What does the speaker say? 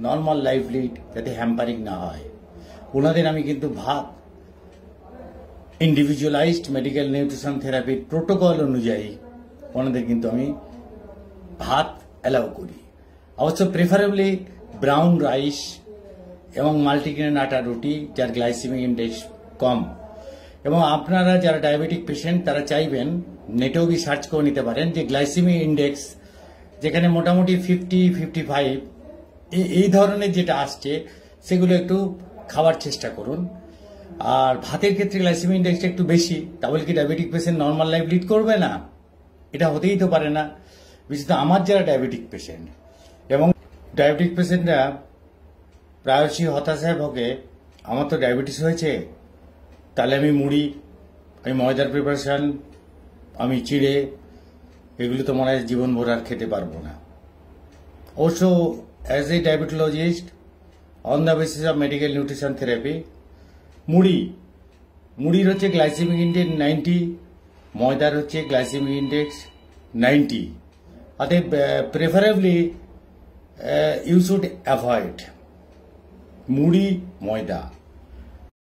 Normal life lead যাতে hampering না হয়। ওনাদের আমি কিন্তু ভাত ইন্ডিভিজুয়ালাইজড মেডিকেল নিউট্রিশন থেরাপির প্রোটোকল অনুযায়ী ওনাদের কিন্তু আমি ভাত অ্যালাউ করি। অবশ্য প্রেফারেবলি ব্রাউন রাইস এবং মাল্টিগ্রেন আটা রুটি যার গ্লাইসেমিক ইন্ডেক্স কম। এবং আপনারা যারা ডায়াবেটিক পেশেন্ট তারা চাইবেন নেটেও গিয়ে সার্চ করে নিতে পারেন যে গ্লাইসেমিক ইন্ডেক্স যেখানে মোটামুটি 50-55 এই ধরনের যেটা আসছে সেগুলো একটু খাওয়ার চেষ্টা করুন। আর ভাতের ক্ষেত্রে গ্লাইসেমিক ইন্ডেক্সটা একটু বেশি, তাহলে কি diabetic patient normal life lead করবে না? এটা হতেই তো পারে না। বিশেষত আমার যারা ডায়াবেটিক পেশেন্ট এবং ডায়াবেটিক পেশেন্টরা প্রায়শই হতাশায় ভোগে, আমার তো ডায়াবেটিস হয়েছে, তাহলে আমি মুড়ি, আমি ময়দার প্রিপারেশন, আমি চিড়ে, এগুলো তো মনে হয় জীবনভর আর খেতে পারবো না। অবশ্য as a diabetologist on the basis of medical nutrition therapy, মুড়ির হচ্ছে গ্লাইসেমিক ইন্ডেক্স 90, ময়দার হচ্ছে গ্লাইসেমিক ইন্ডেক্স 90। অতএব প্রেফারেবলি ইউ শুড অ্যাভয়েড মুড়ি, ময়দা।